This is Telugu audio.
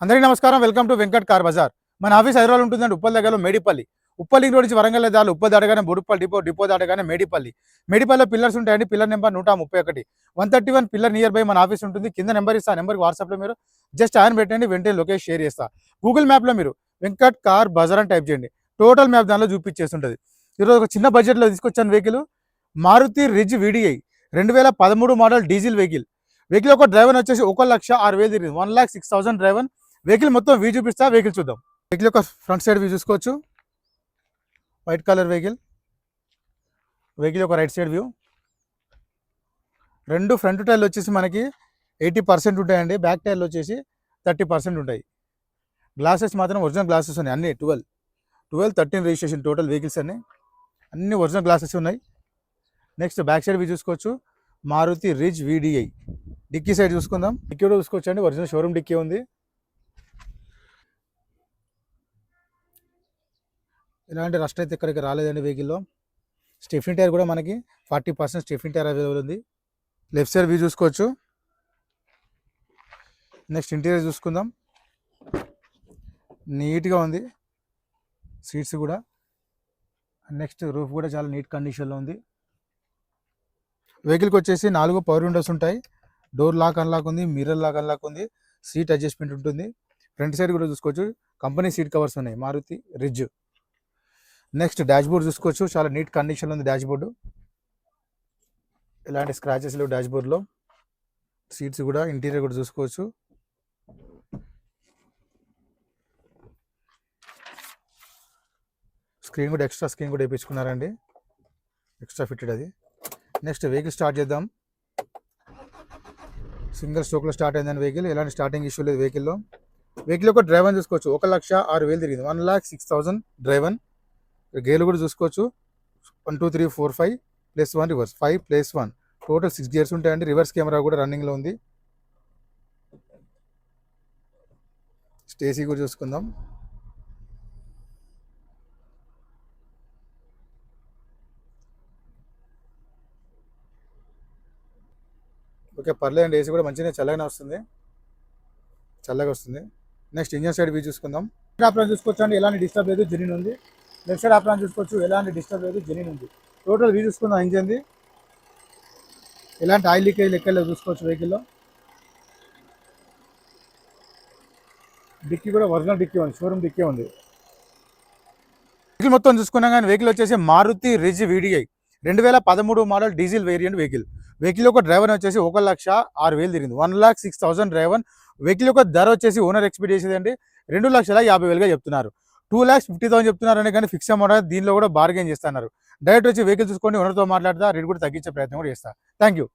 అందరికీ నమస్కారం. Welcome to Venkat car bazaar. మన ఆఫీస్ హైదరాబాద్ ఉంటుందండి, ఉప్పల్ దగ్గరలో మేడిపల్లి. ఉప్పల్ రింగ్ రోడ్ నుంచి వరంగల్ దారి ఉప్పల్ దాటగానే బుడుప్పల్ డిపో దాటగానే మేడిపల్లిలో పిల్లర్స్ ఉంటాయండి. Pillar number 131 131 pillar near by మన ఆఫీస్ ఉంటుంది. కింద నెంబర్ ఇస్తా, నెంబర్కి వాట్సాప్లో మీరు జస్ట్ ఆయన పెట్టండి, వెంటనే లొకేషన్ షేర్ చేస్తా. గూగుల్ మ్యాప్లో మీరు వెంకట్ కార్ బజార్ అని టైప్ చేయండి, టోటల్ మ్యాప్ దానిలో చూపించేస్తుంటుంది. ఈరోజు ఒక చిన్న బడ్జెట్లో తీసుకొచ్చాను vehicle, Maruti Ritz VDI 2013 model diesel vehicle. Vehicle ఒక డ్రైవర్ వచ్చేసి 1,06,000 తిరిగింది, 1,06,000 డ్రైవర్. వెహికల్ మొత్తం వ్యూ చూపిస్తా, వెహికల్ చూద్దాం. వెహికల్ యొక్క ఫ్రంట్ సైడ్ వ్యూ చూసుకోవచ్చు, వైట్ కలర్ వెహికల్. వెహికల్ యొక్క రైట్ సైడ్ వ్యూ. రెండు ఫ్రంట్ టైర్లు వచ్చేసి మనకి 80% ఉంటాయండి, బ్యాక్ టైర్లు వచ్చేసి 30% ఉంటాయి. గ్లాసెస్ మాత్రం ఒరిజినల్ గ్లాసెస్ ఉన్నాయి, అన్ని 12, 13 రిజిస్ట్రేషన్ టోటల్ వెహికల్స్ అన్ని ఒరిజినల్ గ్లాసెస్ ఉన్నాయి. నెక్స్ట్ బ్యాక్ సైడ్ వ్యూ చూసుకోవచ్చు, Maruti Ritz VDI. Dickey side చూసుకుందాం. డిక్కీ కూడా చూసుకోవచ్చు అండి, ఒరిజినల్ షోరూమ్ డిక్కీ ఉంది. ఇలాంటి రస్ట్ అయితే ఇక్కడికి రాలేదండి వెహికల్లో. స్టెఫిన్ టైర్ కూడా మనకి 40% స్టెఫిన్ టైర్ అవైలబుల్ ఉంది. లెఫ్ట్ సైడ్ వ్యూ చూసుకోవచ్చు. నెక్స్ట్ ఇంటీరియర్ చూసుకుందాం. నీట్గా ఉంది, సీట్స్ కూడా. నెక్స్ట్ రూఫ్ కూడా చాలా నీట్ కండిషన్లో ఉంది. వెహికల్కి వచ్చేసి 4 పవర్ విండోస్ ఉంటాయి. డోర్ లాక్ అన్లాక్ ఉంది, మిర్రర్ లాక్ అన్లాక్ ఉంది, సీట్ అడ్జస్ట్మెంట్ ఉంటుంది. ఫ్రంట్ సైడ్ కూడా చూసుకోవచ్చు, కంపెనీ సీట్ కవర్స్ ఉన్నాయి, Maruti Ritz. Next dashboard చూసుకోవచ్చు, చాలా నీట్ కండిషన్లో ఉంది డాష్ బోర్డు. ఇలాంటి స్క్రాచెస్ లేవు డాష్ బోర్డ్లో. సీట్స్ కూడా, ఇంటీరియర్ కూడా చూసుకోవచ్చు. స్క్రీన్ కూడా ఎక్స్ట్రా స్క్రీన్ కూడా వేయించుకున్నారండి, ఎక్స్ట్రా ఫిట్టెడ్ అది. నెక్స్ట్ వెహికల్ స్టార్ట్ చేద్దాం. సింగిల్ స్ట్రోక్లో స్టార్ట్ అయిందని వెహికల్, ఎలాంటి స్టార్టింగ్ ఇష్యూ లేదు వెహికల్లో. వెహికల్ ఒక డ్రైవర్ చూసుకోవచ్చు, 1,06,000 తిరిగింది, 1,06,000 డ్రైవర్. గేర్లు కూడా చూసుకోవచ్చు, 1 2 3 4 5 +1 రివర్స్, 5 +1 టోటల్ 6 గేర్స్ ఉంటాయండి. రివర్స్ కెమెరా కూడా రన్నింగ్లో ఉంది. స్టేసీ కూడా చూసుకుందాం. ఓకే, పర్లేదండి, ఏసీ కూడా మంచిగా చల్లగా వస్తుంది. నెక్స్ట్ ఇంజన్ సైడ్ వ్యూ చూసుకుందాం. ఆప్రాన్ చూసుకోవచ్చు అండి, ఎలాంటి డిస్టర్బ్ లేదు, జెన్యూన్ ఉంది. లెఫ్ట్ సైడ్ ఆప్రాన్ చూసుకోవచ్చు, ఎలాంటి డిస్టర్బ్ లేదు, జెన్యూన్ ఉంది. టోటల్ వ్యూ చూసుకుందాం ఇంజన్ది. ఎలాంటి ఆయిల్ లీకేజ్ లెక్కలేదు చూసుకోవచ్చు వెహికల్లో. డిక్కీ కూడా ఒరిజినల్ డిక్కీ ఉంది, షోరూమ్ డిక్కీ ఉంది. వెహికల్ మొత్తం చూసుకున్నాం కానీ వెహికల్ వచ్చేసి Maruti Ritz VDI 2013 model diesel variant vehicle. Vehicle యొక్క డ్రైవర్ వచ్చేసి 1,06,000 తిరిగింది, 1,06,000 డ్రైవర్. వెహికల్ యొక్క ధర వచ్చేసి ఓనర్ ఎక్స్పెక్ట్ చేసేదండి 2,50,000గా చెప్తున్నారు. 2,50,000 చెప్తున్నారని కానీ ఫిక్స్ అమౌంట్, దీనిలో కూడా బార్గెన్ చేస్తున్నారు. డైరెక్ట్ వచ్చి వెహికల్ చూసుకోండి, ఓనర్తో మాట్లాడతా, రేట్ కూడా తగ్గించే ప్రయత్నం కూడా చేస్తా. Thank you.